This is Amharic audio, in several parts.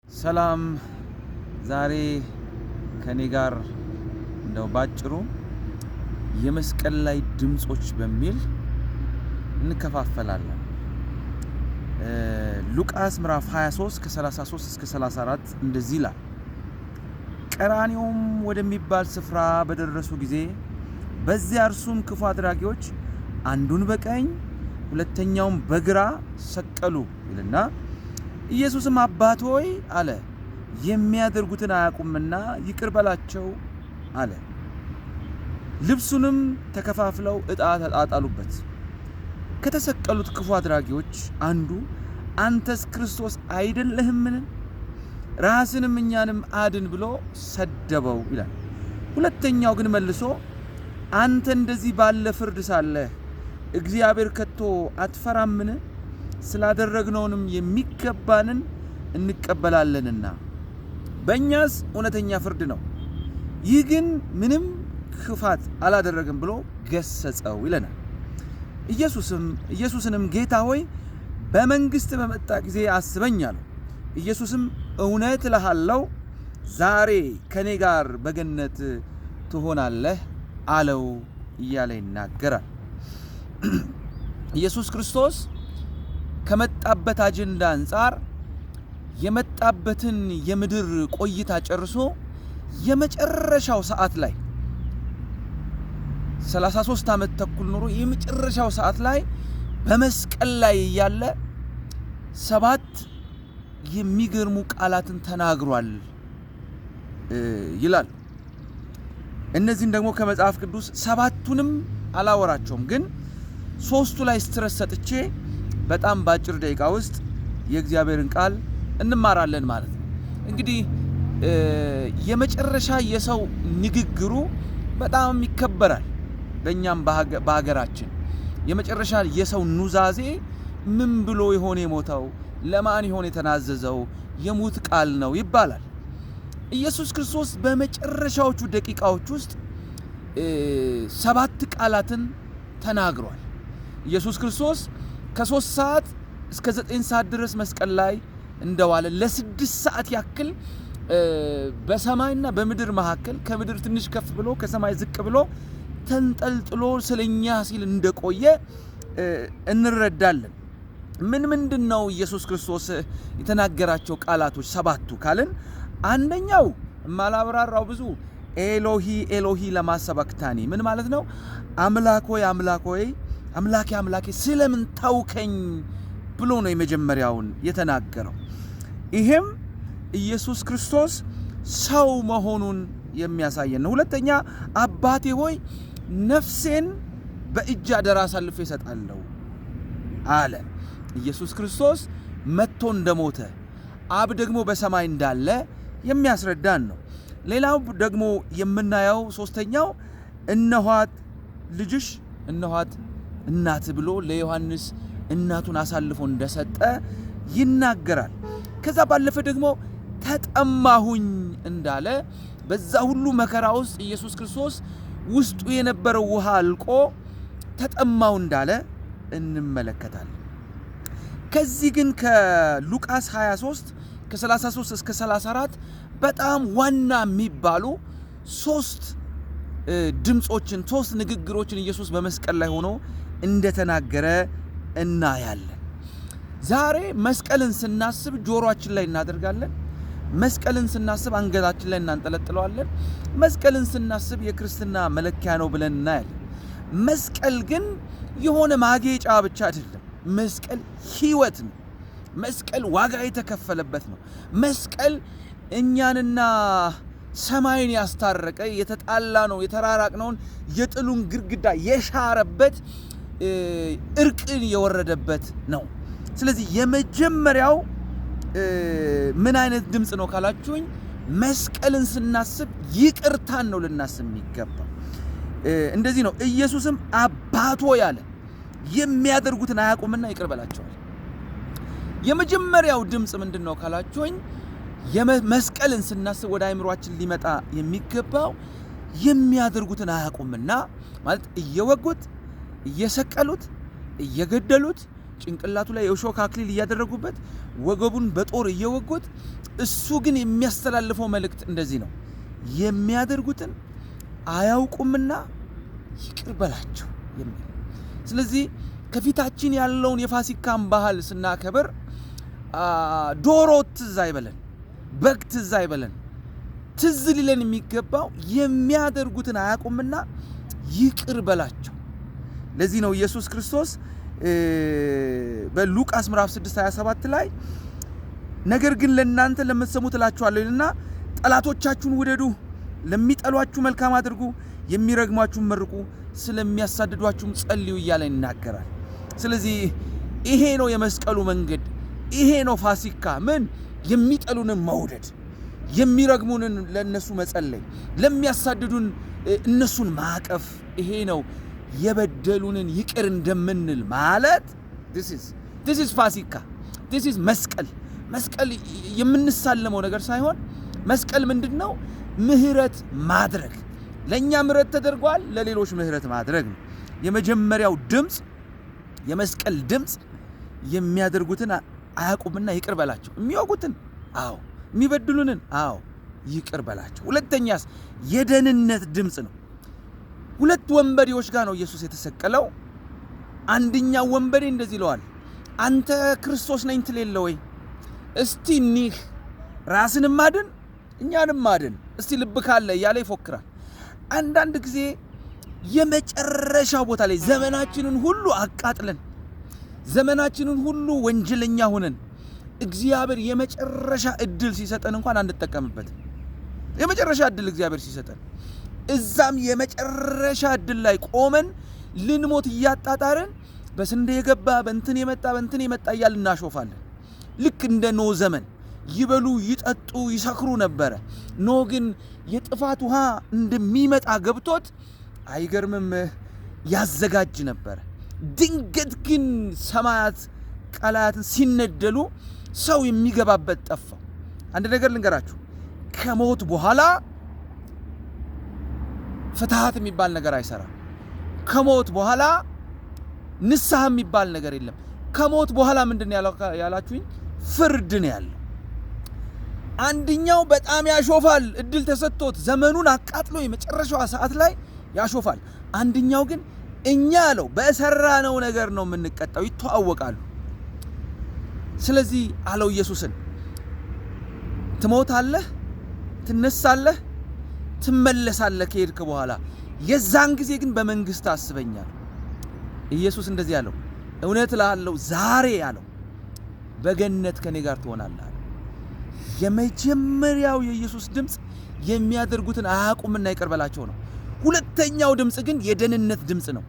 ሰላም ዛሬ ከኔ ጋር እንደው ባጭሩ የመስቀል ላይ ድምጾች በሚል እንከፋፈላለን። ሉቃስ ምዕራፍ 23 ከ33 እስከ 34 እንደዚህ ይላል። ቀራንዮም ወደሚባል ስፍራ በደረሱ ጊዜ በዚያ እርሱም ክፉ አድራጊዎች አንዱን በቀኝ ሁለተኛውን በግራ ሰቀሉ ይልና ኢየሱስም አባት ሆይ አለ፣ የሚያደርጉትን አያውቁምና ይቅር በላቸው አለ። ልብሱንም ተከፋፍለው ዕጣ ተጣጣሉበት። ከተሰቀሉት ክፉ አድራጊዎች አንዱ አንተስ ክርስቶስ አይደለህምን? ራስንም እኛንም አድን ብሎ ሰደበው ይላል። ሁለተኛው ግን መልሶ አንተ እንደዚህ ባለ ፍርድ ሳለህ እግዚአብሔር ከቶ አትፈራምን? ስላደረግነውንም የሚገባንን እንቀበላለንና በእኛስ እውነተኛ ፍርድ ነው። ይህ ግን ምንም ክፋት አላደረገም ብሎ ገሰጸው ይለናል። ኢየሱስንም ጌታ ሆይ በመንግሥት በመጣ ጊዜ አስበኝ አለው። ኢየሱስም እውነት እልሃለሁ ዛሬ ከኔ ጋር በገነት ትሆናለህ አለው እያለ ይናገራል። ኢየሱስ ክርስቶስ ከመጣበት አጀንዳ አንጻር የመጣበትን የምድር ቆይታ ጨርሶ የመጨረሻው ሰዓት ላይ 33 ዓመት ተኩል ኖሮ የመጨረሻው ሰዓት ላይ በመስቀል ላይ ያለ 7 የሚገርሙ ቃላትን ተናግሯል ይላል። እነዚህን ደግሞ ከመጽሐፍ ቅዱስ 7ቱንም አላወራቸውም፣ ግን 3ቱ ላይ ስትረስ ሰጥቼ በጣም ባጭር ደቂቃ ውስጥ የእግዚአብሔርን ቃል እንማራለን ማለት ነው። እንግዲህ የመጨረሻ የሰው ንግግሩ በጣም ይከበራል። በእኛም በሀገራችን የመጨረሻ የሰው ኑዛዜ ምን ብሎ ይሆን የሞተው? ለማን ይሆን የተናዘዘው? የሙት ቃል ነው ይባላል። ኢየሱስ ክርስቶስ በመጨረሻዎቹ ደቂቃዎች ውስጥ 7 ቃላትን ተናግሯል። ኢየሱስ ክርስቶስ ከ3 ሰዓት እስከ 9 ሰዓት ድረስ መስቀል ላይ እንደዋለ ለ6 ሰዓት ያክል በሰማይና በምድር መካከል ከምድር ትንሽ ከፍ ብሎ ከሰማይ ዝቅ ብሎ ተንጠልጥሎ ስለኛ ሲል እንደቆየ እንረዳለን። ምንድነው ኢየሱስ ክርስቶስ የተናገራቸው ቃላቶች 7ቱ ካልን፣ አንደኛው ማላብራራው ብዙ ኤሎሂ ኤሎሂ ለማ ሰበክታኒ ምን ማለት ነው? አምላክ ሆይ አምላክ ሆይ አምላኬ አምላኬ ስለምን ተውከኝ ብሎ ነው የመጀመሪያውን የተናገረው። ይሄም ኢየሱስ ክርስቶስ ሰው መሆኑን የሚያሳየን ነው። ሁለተኛ አባቴ ሆይ ነፍሴን በእጅ አደራ አሳልፌ እሰጣለሁ አለ። ኢየሱስ ክርስቶስ መጥቶ እንደሞተ አብ ደግሞ በሰማይ እንዳለ የሚያስረዳን ነው። ሌላው ደግሞ የምናየው ሶስተኛው እነኋት ልጅሽ እነኋት እናት ብሎ ለዮሐንስ እናቱን አሳልፎ እንደሰጠ ይናገራል። ከዛ ባለፈ ደግሞ ተጠማሁኝ እንዳለ በዛ ሁሉ መከራ ውስጥ ኢየሱስ ክርስቶስ ውስጡ የነበረው ውሃ አልቆ ተጠማው እንዳለ እንመለከታለን። ከዚህ ግን ከሉቃስ 23 ከ33 እስከ 34 በጣም ዋና የሚባሉ 3 ድምጾችን 3 ንግግሮችን ኢየሱስ በመስቀል ላይ ሆኖ እንደተናገረ እናያለን። ዛሬ መስቀልን ስናስብ ጆሮአችን ላይ እናደርጋለን። መስቀልን ስናስብ አንገታችን ላይ እናንጠለጥለዋለን። መስቀልን ስናስብ የክርስትና መለኪያ ነው ብለን እናያለን። መስቀል ግን የሆነ ማጌጫ ብቻ አይደለም። መስቀል ሕይወት ነው። መስቀል ዋጋ የተከፈለበት ነው። መስቀል እኛንና ሰማይን ያስታረቀ የተጣላ ነው የተራራቅነውን የጥሉን ግድግዳ የሻረበት እርቅን የወረደበት ነው። ስለዚህ የመጀመሪያው ምን አይነት ድምጽ ነው ካላችሁኝ፣ መስቀልን ስናስብ ይቅርታን ነው ልናስብ የሚገባው። እንደዚህ ነው። ኢየሱስም አባቶ ያለ የሚያደርጉትን አያውቁምና ይቅር በላቸዋል። የመጀመሪያው ድምጽ ምንድነው ካላችሁኝ፣ መስቀልን ስናስብ ወደ አእምሮአችን ሊመጣ የሚገባው የሚያደርጉትን አያውቁምና ማለት እየወጉት እየሰቀሉት እየገደሉት ጭንቅላቱ ላይ የሾህ አክሊል እያደረጉበት ወገቡን በጦር እየወጉት እሱ ግን የሚያስተላልፈው መልእክት እንደዚህ ነው የሚያደርጉትን አያውቁምና ይቅር በላቸው የሚል። ስለዚህ ከፊታችን ያለውን የፋሲካን ባህል ስናከብር ዶሮ ትዝ አይበለን፣ በግ ትዝ አይበለን። ትዝ ሊለን የሚገባው የሚያደርጉትን አያውቁምና ይቅር በላቸው። ለዚህ ነው ኢየሱስ ክርስቶስ በሉቃስ ምዕራፍ 6:27 ላይ ነገር ግን ለእናንተ ለምትሰሙት እላችኋለሁ ይልና ጠላቶቻችሁን ውደዱ፣ ለሚጠሏችሁ መልካም አድርጉ፣ የሚረግሟችሁን መርቁ፣ ስለሚያሳድዷችሁም ጸልዩ እያለ ይናገራል። ስለዚህ ይሄ ነው የመስቀሉ መንገድ፣ ይሄ ነው ፋሲካ። ምን የሚጠሉንን መውደድ፣ የሚረግሙንን ለነሱ መጸለይ፣ ለሚያሳድዱን እነሱን ማቀፍ። ይሄ ነው የበደሉንን ይቅር እንደምንል ማለት። this is ፋሲካ፣ this is መስቀል። መስቀል የምንሳለመው ነገር ሳይሆን መስቀል ምንድነው? ምህረት ማድረግ። ለኛ ምህረት ተደርጓል፣ ለሌሎች ምህረት ማድረግ ነው። የመጀመሪያው ድምጽ የመስቀል ድምጽ የሚያደርጉትን አያውቁምና ይቅር በላቸው። የሚወጉትን አዎ፣ የሚበድሉንን አዎ ይቅር በላቸው። ሁለተኛስ የደህንነት ድምጽ ነው። ሁለት ወንበዴዎች ጋር ነው ኢየሱስ የተሰቀለው። አንደኛው ወንበዴ እንደዚህ ይለዋል፣ አንተ ክርስቶስ ነኝ ትሌለ ወይ? እስቲ እኒህ ራስንም ማድን እኛንም ማድን እስቲ ልብ ካለ እያለ ይፎክራል። አንዳንድ ጊዜ የመጨረሻው ቦታ ላይ ዘመናችንን ሁሉ አቃጥለን፣ ዘመናችንን ሁሉ ወንጀለኛ ሆነን እግዚአብሔር የመጨረሻ እድል ሲሰጠን እንኳን አንጠቀምበትም። የመጨረሻ እድል እግዚአብሔር ሲሰጠን እዛም የመጨረሻ እድል ላይ ቆመን ልንሞት እያጣጣርን በስንዴ የገባ በእንትን የመጣ እያልን እናሾፋለን። ልክ እንደ ኖህ ዘመን ይበሉ ይጠጡ ይሰክሩ ነበረ። ኖህ ግን የጥፋት ውሃ እንደሚመጣ ገብቶት አይገርምም ያዘጋጅ ነበረ። ድንገት ግን ሰማያት ቀላያትን ሲነደሉ ሰው የሚገባበት ጠፋ። አንድ ነገር ልንገራችሁ፣ ከሞት በኋላ ፍትሃት የሚባል ነገር አይሰራም። ከሞት በኋላ ንስሐ የሚባል ነገር የለም። ከሞት በኋላ ምንድን ያላችሁኝ? ፍርድ ነው ያለው። አንደኛው በጣም ያሾፋል፣ እድል ተሰጥቶት ዘመኑን አቃጥሎ የመጨረሻዋ ሰዓት ላይ ያሾፋል። አንደኛው ግን እኛ አለው በሰራነው ነገር ነው የምንቀጣው። ይተዋወቃሉ። ስለዚህ አለው ኢየሱስን ትሞታለህ፣ ትነሳለህ፣ ትመለሳለህ ከሄድክ በኋላ የዛን ጊዜ ግን በመንግስት አስበኛል። ኢየሱስ እንደዚህ ያለው እውነት እልሃለሁ ዛሬ ያለው በገነት ከኔ ጋር ትሆናለህ። የመጀመሪያው የኢየሱስ ድምጽ የሚያደርጉትን አያውቁምና ይቅር በላቸው ነው። ሁለተኛው ድምጽ ግን የደህንነት ድምጽ ነው።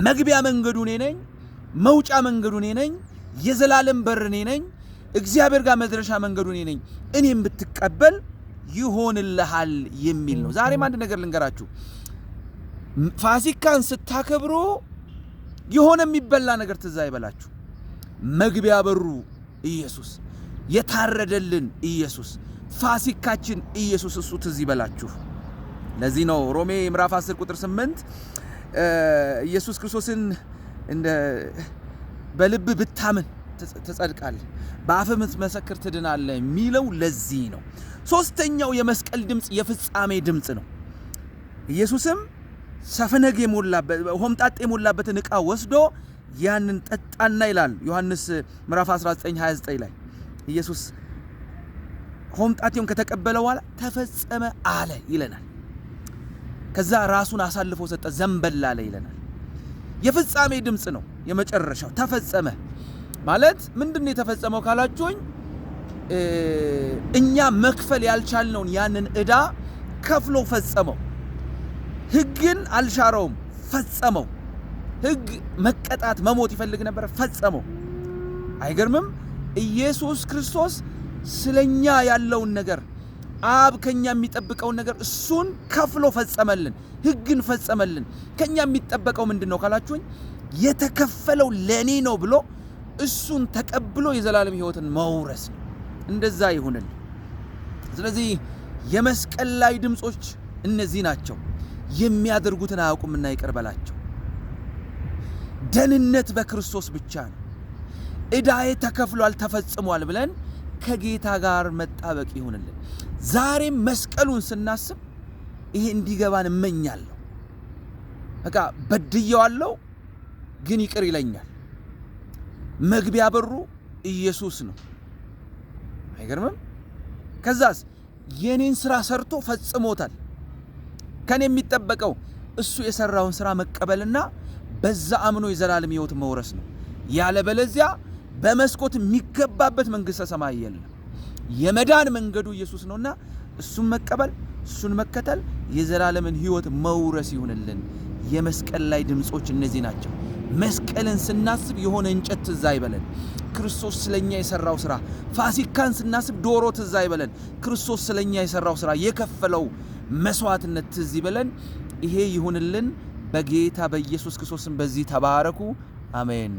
መግቢያ መንገዱ እኔ ነኝ፣ መውጫ መንገዱ እኔ ነኝ፣ የዘላለም በር እኔ ነኝ፣ እግዚአብሔር ጋር መድረሻ መንገዱ እኔ ነኝ፣ እኔም ብትቀበል ይሆንልሃል የሚል ነው። ዛሬም አንድ ነገር ልንገራችሁ። ፋሲካን ስታከብሩ የሆነ የሚበላ ነገር ትዝ አይበላችሁ። መግቢያ በሩ ኢየሱስ፣ የታረደልን ኢየሱስ፣ ፋሲካችን ኢየሱስ፣ እሱ ትዝ ይበላችሁ። ለዚህ ነው ሮሜ ምዕራፍ 10 ቁጥር 8 ኢየሱስ ክርስቶስን እንደ በልብ ብታምን ትጸድቃለህ፣ በአፍህ ብትመሰክር ትድናለህ የሚለው ለዚህ ነው። ሶስተኛው የመስቀል ድምጽ የፍጻሜ ድምጽ ነው። ኢየሱስም ሰፈነግ የሞላበት ሆምጣጤ የሞላበትን ዕቃ ወስዶ ያንን ጠጣና ይላል ዮሐንስ ምዕራፍ 19:29 ላይ ኢየሱስ ሆምጣጤውን ከተቀበለ በኋላ ተፈጸመ አለ ይለናል። ከዛ ራሱን አሳልፎ ሰጠ፣ ዘንበል አለ ይለናል። የፍጻሜ ድምጽ ነው የመጨረሻው። ተፈጸመ ማለት ምንድነው የተፈጸመው ካላችሁኝ፣ እኛ መክፈል ያልቻልነውን ያንን ዕዳ ከፍሎ ፈጸመው። ሕግን አልሻረውም፣ ፈጸመው። ሕግ መቀጣት መሞት ይፈልግ ነበር፣ ፈጸመው። አይገርምም? ኢየሱስ ክርስቶስ ስለኛ ያለውን ነገር አብ ከኛ የሚጠብቀውን ነገር እሱን ከፍሎ ፈጸመልን። ሕግን ፈጸመልን። ከኛ የሚጠበቀው ምንድነው ካላችሁኝ፣ የተከፈለው ለኔ ነው ብሎ እሱን ተቀብሎ የዘላለም ሕይወትን መውረስ ነው። እንደዛ ይሁንልን። ስለዚህ የመስቀል ላይ ድምጾች እነዚህ ናቸው። የሚያደርጉትን አያውቁምና ይቅር በላቸው። ደህንነት በክርስቶስ ብቻ ነው። እዳዬ ተከፍሏል ተፈጽሟል ብለን ከጌታ ጋር መጣበቅ ይሁንልን። ዛሬም መስቀሉን ስናስብ ይሄ እንዲገባን እመኛለሁ። በቃ በድየዋለሁ ግን ይቅር ይለኛል። መግቢያ በሩ ኢየሱስ ነው። አይገርምም? ከዛስ የኔን ስራ ሰርቶ ፈጽሞታል። ከኔ የሚጠበቀው እሱ የሰራውን ስራ መቀበልና በዛ አምኖ የዘላለም ሕይወት መውረስ ነው። ያለበለዚያ በመስኮት የሚገባበት መንግስተ ሰማይ የለም። የመዳን መንገዱ ኢየሱስ ነውና እሱን መቀበል፣ እሱን መከተል የዘላለምን ሕይወት መውረስ ይሁንልን። የመስቀል ላይ ድምጾች እነዚህ ናቸው። መስቀልን ስናስብ የሆነ እንጨት ትዝ አይበለን፣ ክርስቶስ ስለኛ የሰራው ስራ። ፋሲካን ስናስብ ዶሮ ትዝ አይበለን፣ ክርስቶስ ስለኛ የሰራው ስራ፣ የከፈለው መስዋዕትነት ትዝ ይበለን። ይሄ ይሁንልን። በጌታ በኢየሱስ ክርስቶስም በዚህ ተባረኩ። አሜን።